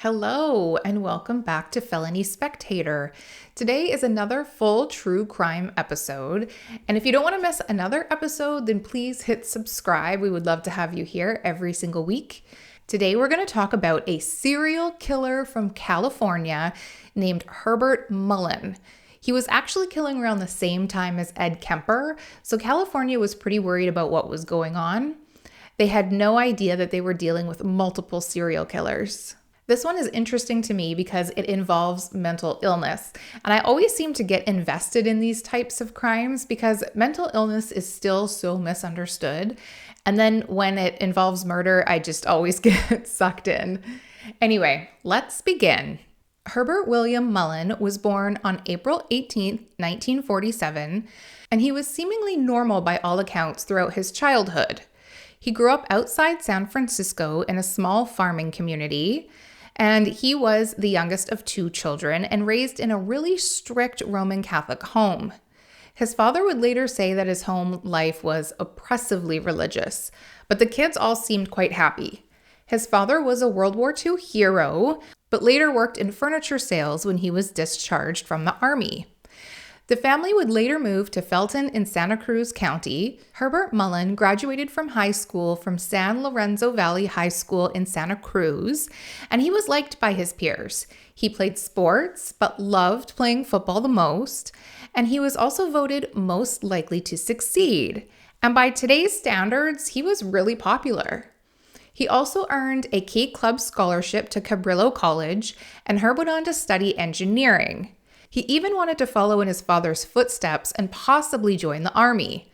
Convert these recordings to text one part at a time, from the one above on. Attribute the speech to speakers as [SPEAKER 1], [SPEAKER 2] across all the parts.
[SPEAKER 1] Hello, and welcome back to Felony Spectator. Today is another full true crime episode. And if you don't want to miss another episode, then please hit subscribe. We would love to have you here every single week. Today, we're going to talk about a serial killer from California named Herbert Mullin. He was actually killing around the same time as Ed Kemper, so California was pretty worried about what was going on. They had no idea that they were dealing with multiple serial killers. This one is interesting to me because it involves mental illness. And I always seem to get invested in these types of crimes because mental illness is still so misunderstood. And then when it involves murder, I just always get sucked in. Anyway, let's begin. Herbert William Mullin was born on April 18th, 1947, and he was seemingly normal by all accounts throughout his childhood. He grew up outside San Francisco in a small farming community. And he was the youngest of two children and raised in a really strict Roman Catholic home. His father would later say that his home life was oppressively religious, but the kids all seemed quite happy. His father was a World War II hero, but later worked in furniture sales when he was discharged from the army. The family would later move to Felton in Santa Cruz County. Herbert Mullin graduated from high school from San Lorenzo Valley High School in Santa Cruz, and he was liked by his peers. He played sports, but loved playing football the most, and he was also voted most likely to succeed. And by today's standards, he was really popular. He also earned a Key Club scholarship to Cabrillo College, and Herb went on to study engineering. He even wanted to follow in his father's footsteps and possibly join the army.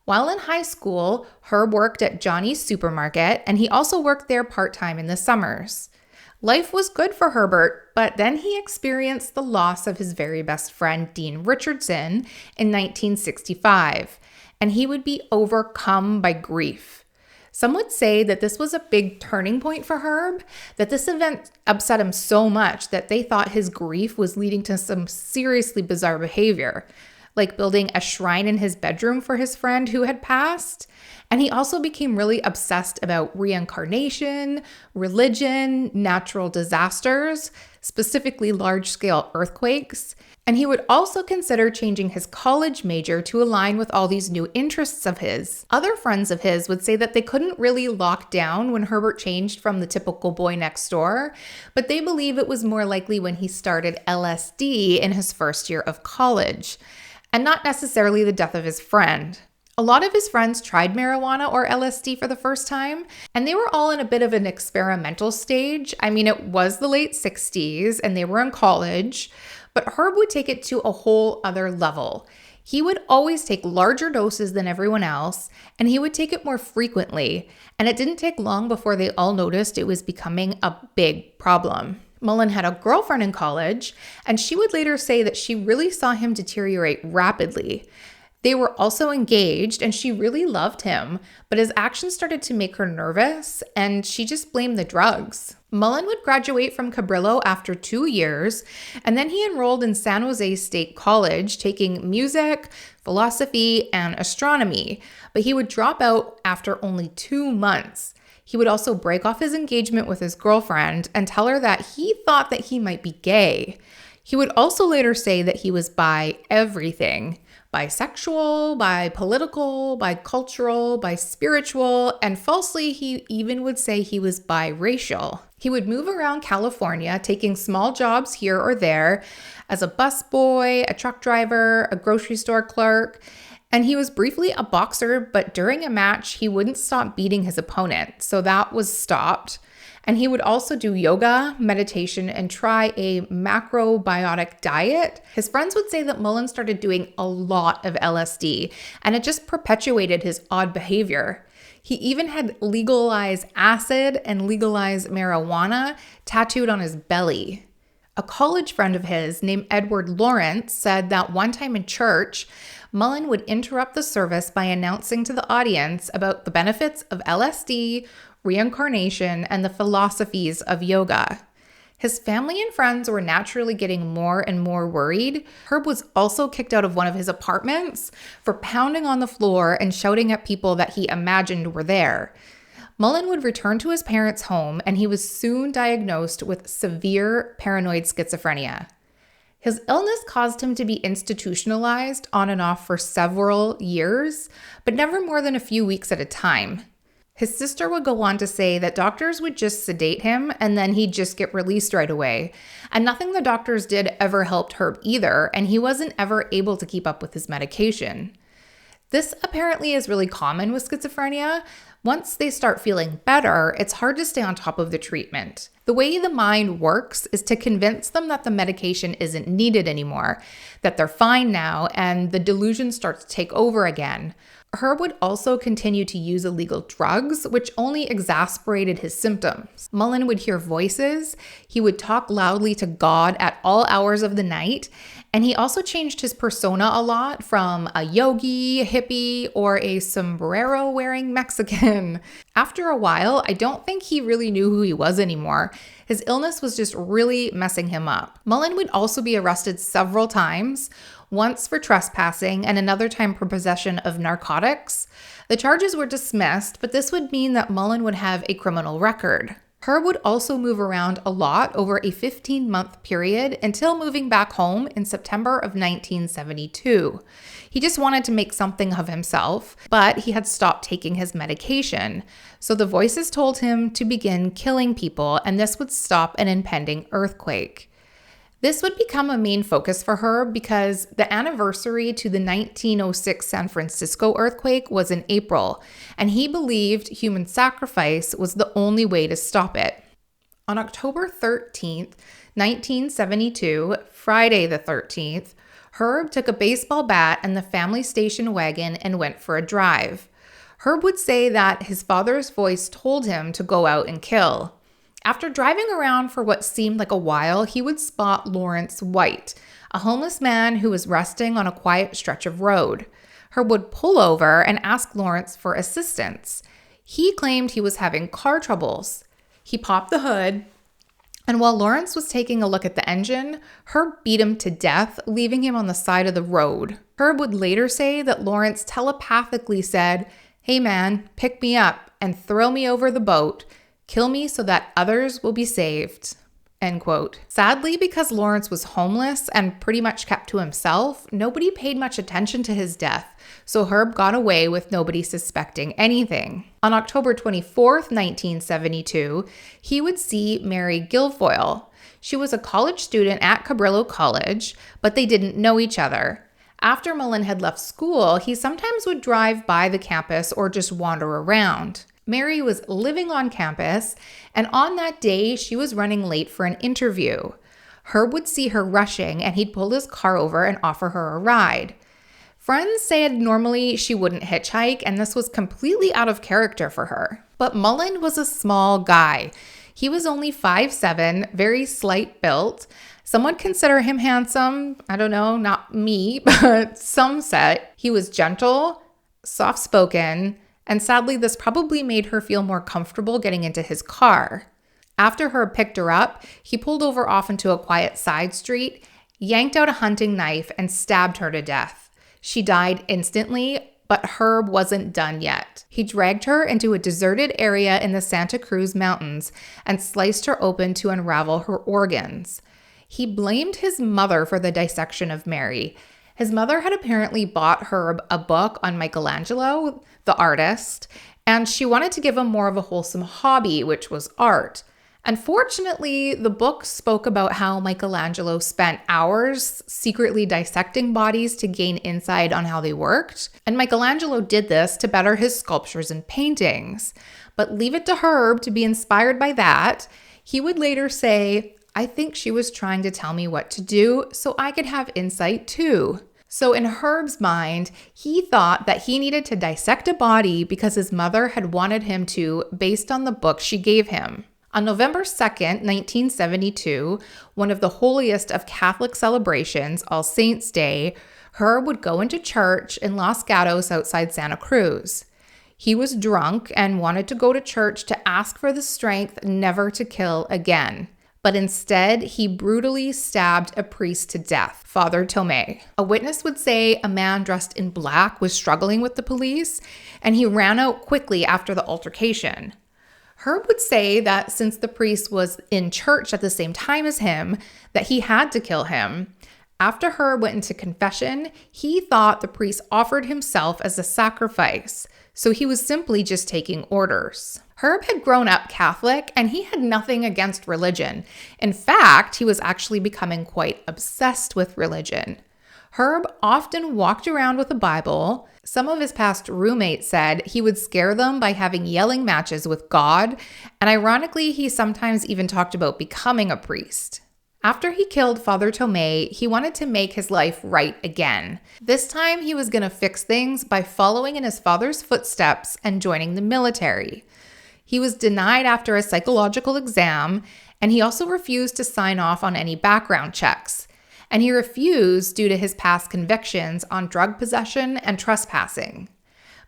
[SPEAKER 1] While in high school, Herb worked at Johnny's Supermarket, and he also worked there part-time in the summers. Life was good for Herbert, but then he experienced the loss of his very best friend, Dean Richardson, in 1965, and he would be overcome by grief. Some would say that this was a big turning point for Herb, that this event upset him so much that they thought his grief was leading to some seriously bizarre behavior, like building a shrine in his bedroom for his friend who had passed. And he also became really obsessed about reincarnation, religion, natural disasters, specifically large-scale earthquakes. And he would also consider changing his college major to align with all these new interests of his. Other friends of his would say that they couldn't really lock down when Herbert changed from the typical boy next door, but they believe it was more likely when he started LSD in his first year of college, and not necessarily the death of his friend. A lot of his friends tried marijuana or LSD for the first time, and they were all in a bit of an experimental stage. I mean, it was the late 60s, and they were in college, but Herb would take it to a whole other level. He would always take larger doses than everyone else, and he would take it more frequently, and it didn't take long before they all noticed it was becoming a big problem. Mullin had a girlfriend in college, and she would later say that she really saw him deteriorate rapidly. They were also engaged, and she really loved him, but his actions started to make her nervous, and she just blamed the drugs. Mullin would graduate from Cabrillo after 2 years, and then he enrolled in San Jose State College, taking music, philosophy, and astronomy, but he would drop out after only 2 months. He would also break off his engagement with his girlfriend and tell her that he thought that he might be gay. He would also later say that he was bi everything. Bisexual, bi-political, bi-cultural, bi-spiritual, and falsely he even would say he was biracial. He would move around California, taking small jobs here or there as a busboy, a truck driver, a grocery store clerk, and he was briefly a boxer, but during a match, he wouldn't stop beating his opponent, so that was stopped. And he would also do yoga, meditation, and try a macrobiotic diet. His friends would say that Mullin started doing a lot of LSD, and it just perpetuated his odd behavior. He even had legalized acid and legalized marijuana tattooed on his belly. A college friend of his named Edward Lawrence said that one time in church, Mullin would interrupt the service by announcing to the audience about the benefits of LSD, reincarnation, and the philosophies of yoga. His family and friends were naturally getting more and more worried. Herb was also kicked out of one of his apartments for pounding on the floor and shouting at people that he imagined were there. Mullin would return to his parents' home, and he was soon diagnosed with severe paranoid schizophrenia. His illness caused him to be institutionalized on and off for several years, but never more than a few weeks at a time. His sister would go on to say that doctors would just sedate him and then he'd just get released right away. And nothing the doctors did ever helped Herb either, and he wasn't ever able to keep up with his medication. This apparently is really common with schizophrenia. Once they start feeling better, it's hard to stay on top of the treatment. The way the mind works is to convince them that the medication isn't needed anymore, that they're fine now, and the delusion starts to take over again. Herb would also continue to use illegal drugs, which only exacerbated his symptoms. Mullin would hear voices, he would talk loudly to God at all hours of the night, and he also changed his persona a lot from a yogi, hippie, or a sombrero-wearing Mexican. After a while, I don't think he really knew who he was anymore. His illness was just really messing him up. Mullin would also be arrested several times, once for trespassing and another time for possession of narcotics. The charges were dismissed, but this would mean that Mullin would have a criminal record. Herb would also move around a lot over a 15-month period until moving back home in September of 1972. He just wanted to make something of himself, but he had stopped taking his medication. So the voices told him to begin killing people, and this would stop an impending earthquake. This would become a main focus for Herb because the anniversary to the 1906 San Francisco earthquake was in April, and he believed human sacrifice was the only way to stop it. On October 13th, 1972, Friday the 13th, Herb took a baseball bat and the family station wagon and went for a drive. Herb would say that his father's voice told him to go out and kill. After driving around for what seemed like a while, he would spot Lawrence White, a homeless man who was resting on a quiet stretch of road. Herb would pull over and ask Lawrence for assistance. He claimed he was having car troubles. He popped the hood, and while Lawrence was taking a look at the engine, Herb beat him to death, leaving him on the side of the road. Herb would later say that Lawrence telepathically said, "Hey man, pick me up and throw me over the boat. Kill me so that others will be saved." End quote. Sadly, because Lawrence was homeless and pretty much kept to himself, nobody paid much attention to his death, so Herb got away with nobody suspecting anything. On October 24th, 1972, he would see Mary Guilfoyle. She was a college student at Cabrillo College, but they didn't know each other. After Mullin had left school, he sometimes would drive by the campus or just wander around. Mary was living on campus, and on that day, she was running late for an interview. Herb would see her rushing, and he'd pull his car over and offer her a ride. Friends said normally she wouldn't hitchhike, and this was completely out of character for her. But Mullin was a small guy. He was only 5'7", very slight built. Some would consider him handsome. I don't know, not me, but some said. He was gentle, soft-spoken, and sadly, this probably made her feel more comfortable getting into his car. After Herb picked her up, he pulled over off into a quiet side street, yanked out a hunting knife, and stabbed her to death. She died instantly, but Herb wasn't done yet. He dragged her into a deserted area in the Santa Cruz Mountains and sliced her open to unravel her organs. He blamed his mother for the dissection of Mary. His mother had apparently bought Herb a book on Michelangelo, the artist, and she wanted to give him more of a wholesome hobby, which was art. Unfortunately, the book spoke about how Michelangelo spent hours secretly dissecting bodies to gain insight on how they worked, and Michelangelo did this to better his sculptures and paintings. But leave it to Herb to be inspired by that. He would later say, "I think she was trying to tell me what to do so I could have insight too." So in Herb's mind, he thought that he needed to dissect a body because his mother had wanted him to, based on the book she gave him. On November 2nd, 1972, one of the holiest of Catholic celebrations, All Saints' Day, Herb would go into church in Los Gatos outside Santa Cruz. He was drunk and wanted to go to church to ask for the strength never to kill again. But instead, he brutally stabbed a priest to death, Father Tomei. A witness would say a man dressed in black was struggling with the police, and he ran out quickly after the altercation. Herb would say that since the priest was in church at the same time as him, that he had to kill him. After Herb went into confession, he thought the priest offered himself as a sacrifice, so he was simply just taking orders. Herb had grown up Catholic and he had nothing against religion. In fact, he was actually becoming quite obsessed with religion. Herb often walked around with a Bible. Some of his past roommates said he would scare them by having yelling matches with God, and ironically, he sometimes even talked about becoming a priest. After he killed Father Tomei, he wanted to make his life right again. This time, he was going to fix things by following in his father's footsteps and joining the military. He was denied after a psychological exam, and he also refused to sign off on any background checks. And he refused due to his past convictions on drug possession and trespassing.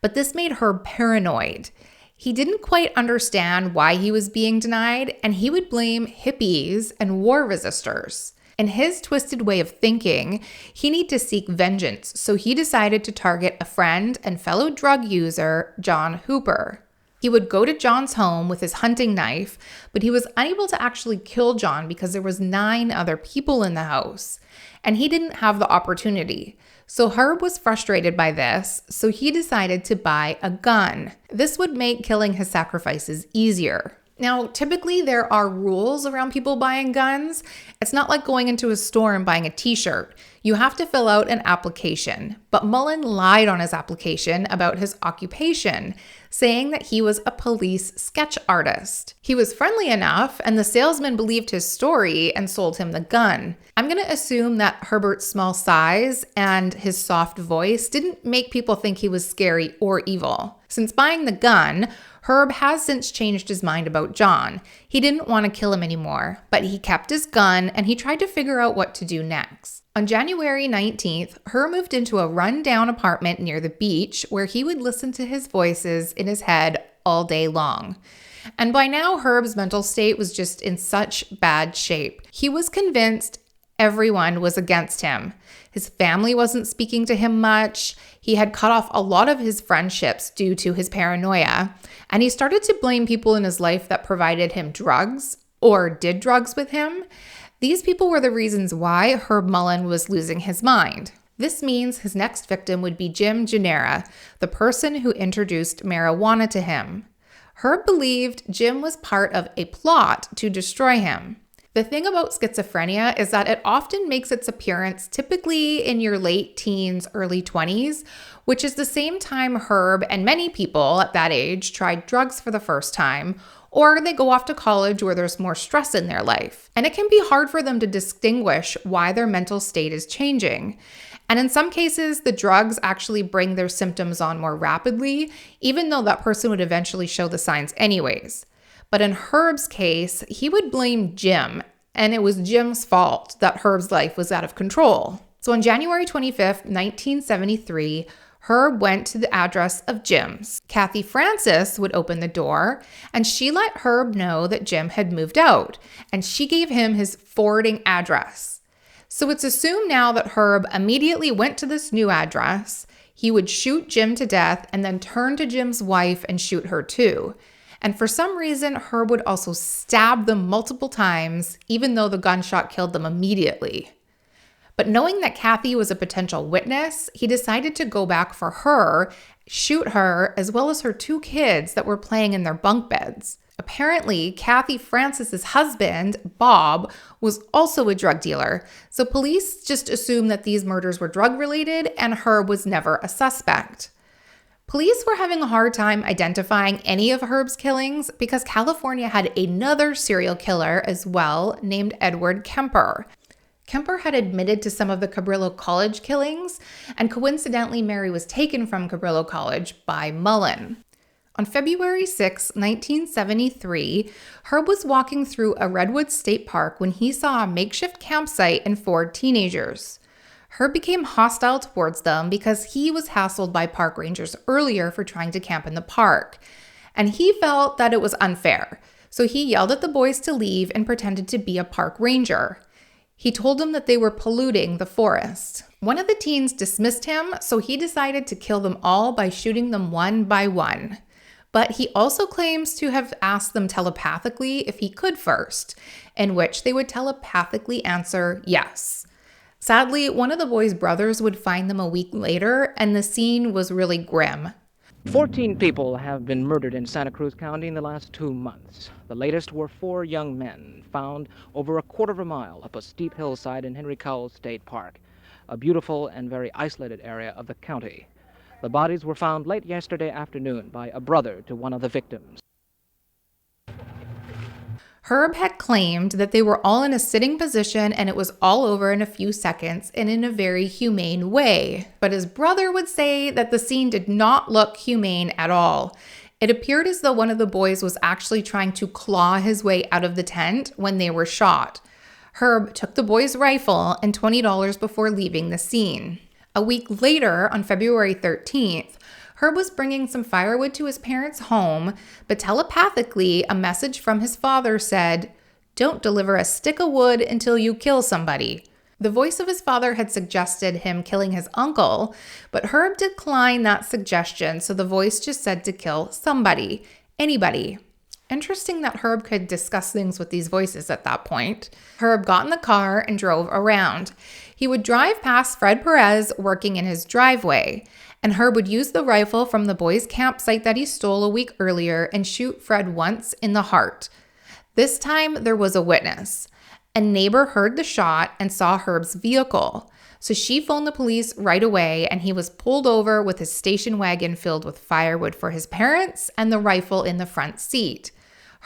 [SPEAKER 1] But this made Herb paranoid. He didn't quite understand why he was being denied, and he would blame hippies and war resistors. In his twisted way of thinking, he needed to seek vengeance, so he decided to target a friend and fellow drug user, John Hooper. He would go to John's home with his hunting knife, but he was unable to actually kill John because there was 9 other people in the house, and he didn't have the opportunity. So Herb was frustrated by this, so he decided to buy a gun. This would make killing his sacrifices easier. Now, typically there are rules around people buying guns. It's not like going into a store and buying a t-shirt. You have to fill out an application. But Mullin lied on his application about his occupation, saying that he was a police sketch artist. He was friendly enough, and the salesman believed his story and sold him the gun. I'm going to assume that Herbert's small size and his soft voice didn't make people think he was scary or evil. Since buying the gun, Herb has since changed his mind about John. He didn't want to kill him anymore, but he kept his gun and he tried to figure out what to do next. On January 19th, Herb moved into a run-down apartment near the beach where he would listen to his voices in his head all day long. And by now, Herb's mental state was just in such bad shape. He was convinced everyone was against him. His family wasn't speaking to him much. He had cut off a lot of his friendships due to his paranoia. And he started to blame people in his life that provided him drugs or did drugs with him. These people were the reasons why Herb Mullin was losing his mind. This means his next victim would be Jim Gennara, the person who introduced marijuana to him. Herb believed Jim was part of a plot to destroy him. The thing about schizophrenia is that it often makes its appearance typically in your late teens, early 20s, which is the same time Herb and many people at that age tried drugs for the first time, or they go off to college where there's more stress in their life. And it can be hard for them to distinguish why their mental state is changing. And in some cases, the drugs actually bring their symptoms on more rapidly, even though that person would eventually show the signs anyways. But in Herb's case, he would blame Jim, and it was Jim's fault that Herb's life was out of control. So on January 25th, 1973, Herb went to the address of Jim's. Kathy Francis would open the door, and she let Herb know that Jim had moved out, and she gave him his forwarding address. So it's assumed now that Herb immediately went to this new address. He would shoot Jim to death and then turn to Jim's wife and shoot her too. And for some reason, Herb would also stab them multiple times, even though the gunshot killed them immediately. But knowing that Kathy was a potential witness, he decided to go back for her, shoot her, as well as her 2 kids that were playing in their bunk beds. Apparently, Kathy Francis's husband, Bob, was also a drug dealer, so police just assumed that these murders were drug-related and Herb was never a suspect. Police were having a hard time identifying any of Herb's killings because California had another serial killer as well named Edward Kemper. Kemper had admitted to some of the Cabrillo College killings, and coincidentally, Mary was taken from Cabrillo College by Mullin. On February 6, 1973, Herb was walking through a Redwood State Park when he saw a makeshift campsite and 4 teenagers. Herb became hostile towards them because he was hassled by park rangers earlier for trying to camp in the park, and he felt that it was unfair. So he yelled at the boys to leave and pretended to be a park ranger. He told them that they were polluting the forest. One of the teens dismissed him, so he decided to kill them all by shooting them one by one. But he also claims to have asked them telepathically if he could first, in which they would telepathically answer yes. Sadly, one of the boys' brothers would find them a week later, and the scene was really grim.
[SPEAKER 2] 14 people have been murdered in Santa Cruz County in the last 2 months. The latest were 4 young men found over a quarter of a mile up a steep hillside in Henry Cowell State Park, a beautiful and very isolated area of the county. The bodies were found late yesterday afternoon by a brother to one of the victims.
[SPEAKER 1] Herb had claimed that they were all in a sitting position and it was all over in a few seconds and in a very humane way. But his brother would say that the scene did not look humane at all. It appeared as though one of the boys was actually trying to claw his way out of the tent when they were shot. Herb took the boy's rifle and $20 before leaving the scene. A week later, on February 13th, Herb was bringing some firewood to his parents' home, but telepathically, a message from his father said, "Don't deliver a stick of wood until you kill somebody." The voice of his father had suggested him killing his uncle, but Herb declined that suggestion, so the voice just said to kill somebody, anybody. Interesting that Herb could discuss things with these voices at that point. Herb got in the car and drove around. He would drive past Fred Perez working in his driveway, and Herb would use the rifle from the boys' campsite that he stole a week earlier and shoot Fred once in the heart. This time, there was a witness. A neighbor heard the shot and saw Herb's vehicle, so she phoned the police right away, and he was pulled over with his station wagon filled with firewood for his parents and the rifle in the front seat.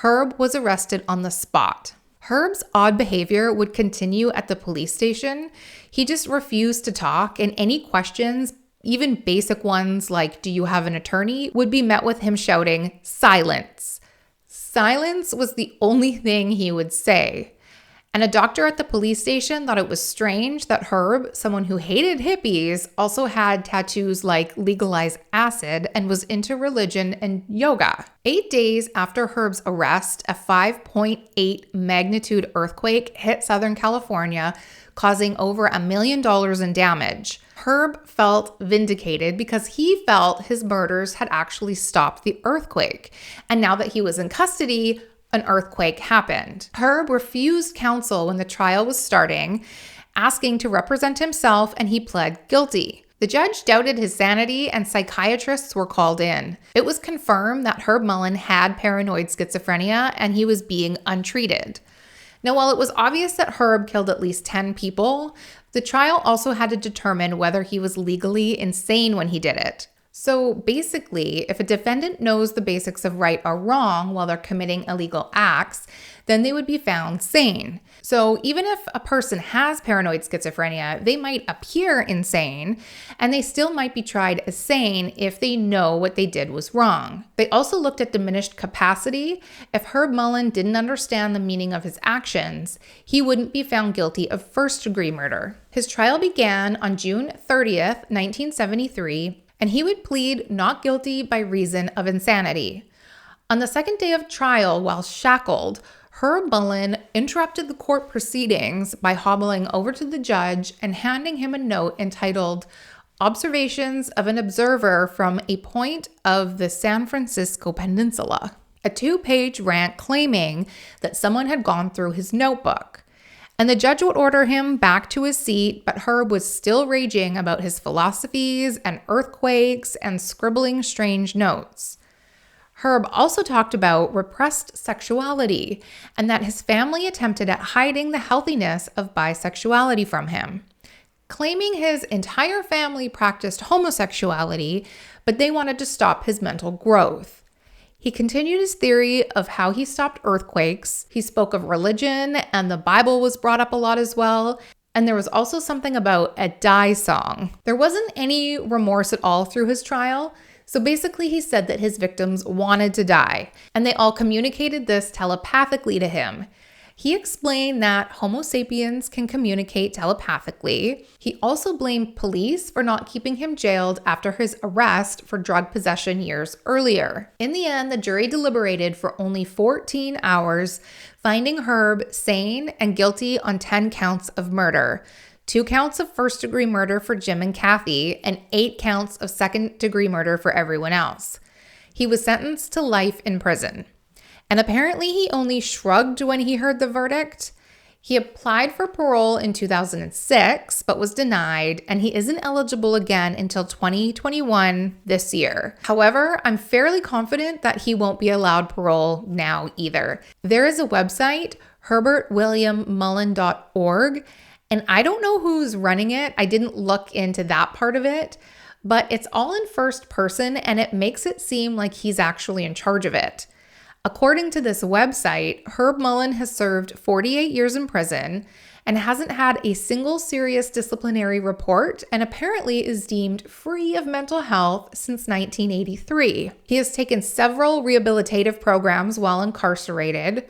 [SPEAKER 1] Herb was arrested on the spot. Herb's odd behavior would continue at the police station. He just refused to talk, and any questions, even basic ones like, "Do you have an attorney?" would be met with him shouting, "Silence." Silence was the only thing he would say. And a doctor at the police station thought it was strange that Herb, someone who hated hippies, also had tattoos like legalized acid and was into religion and yoga. 8 days after Herb's arrest, a 5.8 magnitude earthquake hit Southern California, causing over $1 million in damage. Herb felt vindicated because he felt his murders had actually stopped the earthquake. And now that he was in custody, an earthquake happened. Herb refused counsel when the trial was starting, asking to represent himself, and he pled guilty. The judge doubted his sanity, and psychiatrists were called in. It was confirmed that Herb Mullin had paranoid schizophrenia, and he was being untreated. Now, while it was obvious that Herb killed at least 10 people, the trial also had to determine whether he was legally insane when he did it. So basically, if a defendant knows the basics of right or wrong while they're committing illegal acts, then they would be found sane. So even if a person has paranoid schizophrenia, they might appear insane, and they still might be tried as sane if they know what they did was wrong. They also looked at diminished capacity. If Herb Mullin didn't understand the meaning of his actions, he wouldn't be found guilty of first-degree murder. His trial began on June 30th, 1973, and he would plead not guilty by reason of insanity. On the second day of trial, while shackled, Herb Mullin interrupted the court proceedings by hobbling over to the judge and handing him a note entitled "Observations of an Observer from a Point of the San Francisco Peninsula," a 2-page rant claiming that someone had gone through his notebook. And the judge would order him back to his seat, but Herb was still raging about his philosophies and earthquakes and scribbling strange notes. Herb also talked about repressed sexuality and that his family attempted at hiding the healthiness of bisexuality from him, claiming his entire family practiced homosexuality, but they wanted to stop his mental growth. He continued his theory of how he stopped earthquakes. He spoke of religion, and the Bible was brought up a lot as well. And there was also something about a die song. There wasn't any remorse at all through his trial. So basically, he said that his victims wanted to die, and they all communicated this telepathically to him. He explained that Homo sapiens can communicate telepathically. He also blamed police for not keeping him jailed after his arrest for drug possession years earlier. In the end, the jury deliberated for only 14 hours, finding Herb sane and guilty on 10 counts of murder, 2 counts of first-degree murder for Jim and Kathy, and 8 counts of second-degree murder for everyone else. He was sentenced to life in prison. And apparently he only shrugged when he heard the verdict. He applied for parole in 2006, but was denied, and he isn't eligible again until 2021 this year. However, I'm fairly confident that he won't be allowed parole now either. There is a website, herbertwilliammullin.org, and I don't know who's running it. I didn't look into that part of it, but it's all in first person, and it makes it seem like he's actually in charge of it. According to this website, Herb Mullin has served 48 years in prison and hasn't had a single serious disciplinary report, and apparently is deemed free of mental health since 1983. He has taken several rehabilitative programs while incarcerated,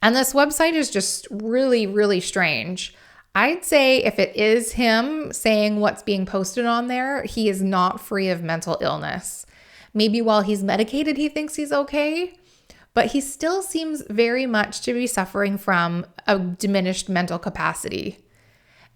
[SPEAKER 1] and this website is just really, really strange. I'd say if it is him saying what's being posted on there, he is not free of mental illness. Maybe while he's medicated, he thinks he's okay, but he still seems very much to be suffering from a diminished mental capacity.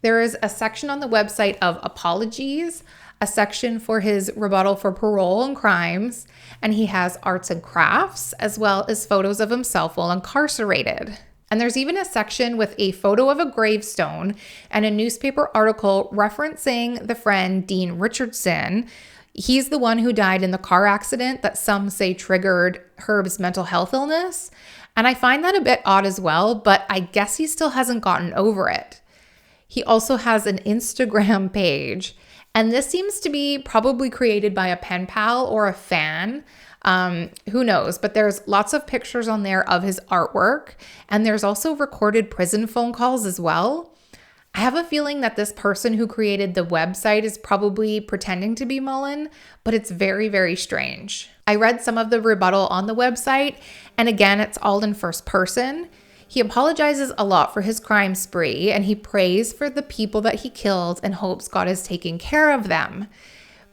[SPEAKER 1] There is a section on the website of apologies, a section for his rebuttal for parole and crimes, and he has arts and crafts, as well as photos of himself while incarcerated. And there's even a section with a photo of a gravestone and a newspaper article referencing the friend Dean Richardson. He's the one who died in the car accident that some say triggered Herb's mental health illness. And I find that a bit odd as well, but I guess he still hasn't gotten over it. He also has an Instagram page, and this seems to be probably created by a pen pal or a fan. Who knows? But there's lots of pictures on there of his artwork, and there's also recorded prison phone calls as well. I have a feeling that this person who created the website is probably pretending to be Mullin, but it's very, very strange. I read some of the rebuttal on the website, and again, it's all in first person. He apologizes a lot for his crime spree, and he prays for the people that he killed and hopes God is taking care of them.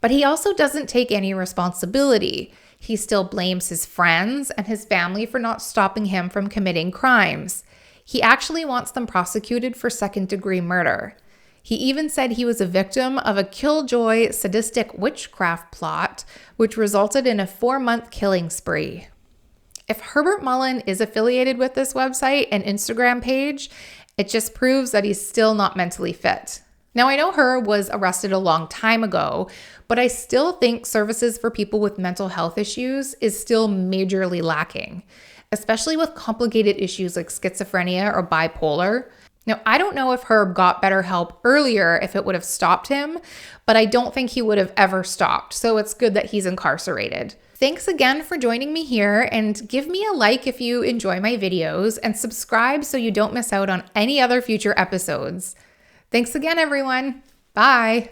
[SPEAKER 1] But he also doesn't take any responsibility. He still blames his friends and his family for not stopping him from committing crimes. He actually wants them prosecuted for second-degree murder. He even said he was a victim of a killjoy sadistic witchcraft plot, which resulted in a 4-month killing spree. If Herbert Mullin is affiliated with this website and Instagram page, it just proves that he's still not mentally fit. Now, I know Herb was arrested a long time ago, but I still think services for people with mental health issues is still majorly lacking, especially with complicated issues like schizophrenia or bipolar. Now, I don't know if Herb got better help earlier if it would have stopped him, but I don't think he would have ever stopped, so it's good that he's incarcerated. Thanks again for joining me here, and give me a like if you enjoy my videos, and subscribe so you don't miss out on any other future episodes. Thanks again, everyone. Bye.